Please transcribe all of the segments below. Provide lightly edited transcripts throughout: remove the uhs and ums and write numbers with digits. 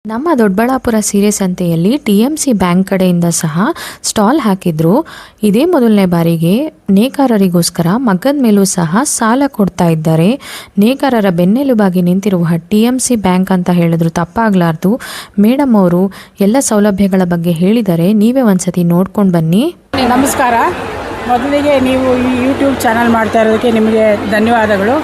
ನಮ್ಮ ದೊಡ್ಡಬಳ್ಳಾಪುರ ಸೀರೆ ಸಂತೆಯಲ್ಲಿ ಟಿ.ಎಂ.ಸಿ ಬ್ಯಾಂಕ್ ಕಡೆಯಿಂದ ಸಹ ಸ್ಟಾಲ್ ಹಾಕಿದ್ರು. ಇದೇ ಮೊದಲನೇ ಬಾರಿಗೆ ನೇಕಾರರಿಗೋಸ್ಕರ ಮಗ್ಗದ ಮೇಲೂ ಸಹ ಸಾಲ ಕೊಡ್ತಾ ಇದ್ದಾರೆ. ನೇಕಾರರ ಬೆನ್ನೆಲುಬಾಗಿ ನಿಂತಿರುವ ಟಿ.ಎಂ.ಸಿ ಬ್ಯಾಂಕ್ ಅಂತ ಹೇಳಿದ್ರು ತಪ್ಪಾಗಲಾರ್ದು. ಮೇಡಮ್ ಅವರು ಎಲ್ಲ ಸೌಲಭ್ಯಗಳ ಬಗ್ಗೆ ಹೇಳಿದ್ದಾರೆ. ನೀವೇ ಒಂದ್ಸತಿ ನೋಡ್ಕೊಂಡು ಬನ್ನಿ. ನಮಸ್ಕಾರ. ಮೊದಲಿಗೆ ನೀವು ಈ ಯೂಟ್ಯೂಬ್ ಚಾನಲ್ ಮಾಡ್ತಾ ಇರೋದಕ್ಕೆ ನಿಮಗೆ ಧನ್ಯವಾದಗಳು.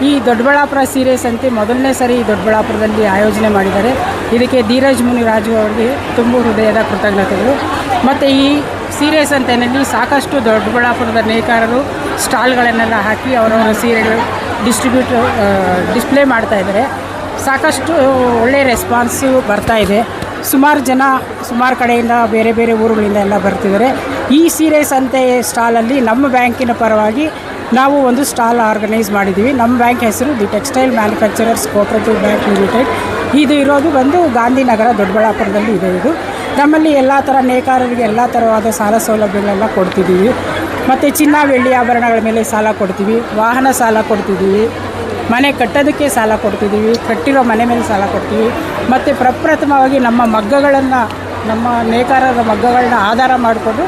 ಈ ದೊಡ್ಡಬಳ್ಳಾಪುರ ಸೀರೆ ಸಂತೆ ಮೊದಲನೇ ಸರಿ ದೊಡ್ಡಬಳ್ಳಾಪುರದಲ್ಲಿ ಆಯೋಜನೆ ಮಾಡಿದ್ದಾರೆ. ಇದಕ್ಕೆ ಧೀರಜ್ ಮುನಿರಾಜು ಅವರಿಗೆ ತುಂಬ ಹೃದಯದ ಕೃತಜ್ಞತೆಗಳು. ಮತ್ತು ಈ ಸೀರೆ ಸಂತೆಯಲ್ಲಿ ಸಾಕಷ್ಟು ದೊಡ್ಡಬಳ್ಳಾಪುರದ ನೇಕಾರರು ಸ್ಟಾಲ್ಗಳನ್ನೆಲ್ಲ ಹಾಕಿ ಅವರವರ ಸೀರೆಗಳು ಡಿಸ್ಪ್ಲೇ ಮಾಡ್ತಾಯಿದ್ದಾರೆ. ಸಾಕಷ್ಟು ಒಳ್ಳೆಯ ರೆಸ್ಪಾನ್ಸು ಬರ್ತಾಯಿದೆ. ಸುಮಾರು ಕಡೆಯಿಂದ ಬೇರೆ ಬೇರೆ ಊರುಗಳಿಂದ ಎಲ್ಲ ಬರ್ತಿದ್ದಾರೆ. ಈ ಸೀರೆ ಸಂತೆ ಸ್ಟಾಲಲ್ಲಿ ನಮ್ಮ ಬ್ಯಾಂಕಿನ ಪರವಾಗಿ ನಾವು ಒಂದು ಸ್ಟಾಲ್ ಆರ್ಗನೈಸ್ ಮಾಡಿದ್ದೀವಿ. ನಮ್ಮ ಬ್ಯಾಂಕ್ ಹೆಸರು the textile manufacturers cooperative bank limited. ಇದು ಇರೋದು ಗಾಂಧಿನಗರ ದೊಡ್ಡಬಳ್ಳಾಪುರದಲ್ಲಿ ಇದೆ. ಇದು ನಮ್ಮಲ್ಲಿ ಎಲ್ಲ ಥರ ನೇಕಾರರಿಗೆ ಎಲ್ಲ ಥರವಾದ ಸಾಲ ಸೌಲಭ್ಯಗಳೆಲ್ಲ ಕೊಡ್ತಿದ್ದೀವಿ. ಮತ್ತು ಚಿನ್ನ ಬೆಳ್ಳಿ ಆಭರಣಗಳ ಮೇಲೆ ಸಾಲ ಕೊಡ್ತೀವಿ, ವಾಹನ ಸಾಲ ಕೊಡ್ತಿದ್ದೀವಿ, ಮನೆ ಕಟ್ಟೋದಕ್ಕೆ ಸಾಲ ಕೊಡ್ತಿದ್ದೀವಿ, ಕಟ್ಟಿರೋ ಮನೆ ಮೇಲೆ ಸಾಲ ಕೊಡ್ತೀವಿ. ಮತ್ತು ಪ್ರಪ್ರಥಮವಾಗಿ ನಮ್ಮ ನೇಕಾರರ ಮಗ್ಗಗಳನ್ನ ಆಧಾರ ಮಾಡಿಕೊಂಡು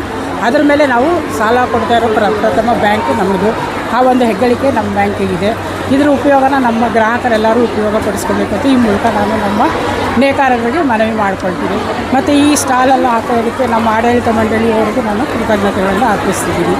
ಅದ್ರ ಮೇಲೆ ನಾವು ಸಾಲ ಕೊಡ್ತಾ ಇರೋ ಪ್ರಥಮ ಬ್ಯಾಂಕು ನಮ್ಮದು. ಆ ಒಂದು ಹೆಗ್ಗಳಿಕೆ ನಮ್ಮ ಬ್ಯಾಂಕಿಗಿದೆ. ಇದರ ಉಪಯೋಗನ ನಮ್ಮ ಗ್ರಾಹಕರೆಲ್ಲರೂ ಉಪಯೋಗ ಪಡಿಸ್ಕೊಳ್ಬೇಕಂತ ಈ ಮೂಲಕ ನಾನು ನಮ್ಮ ನೇಕಾರರಿಗೆ ಮನವಿ ಮಾಡ್ಕೊಳ್ತೀನಿ. ಮತ್ತು ಈ ಸ್ಟಾಲೆಲ್ಲ ಹಾಕೋದಕ್ಕೆ ನಮ್ಮ ಆಡಳಿತ ಮಂಡಳಿಯವರೆಗೂ ನಾನು ಕೃತಜ್ಞತೆಗಳನ್ನು ಅರ್ಪಿಸ್ತಿದ್ದೀನಿ.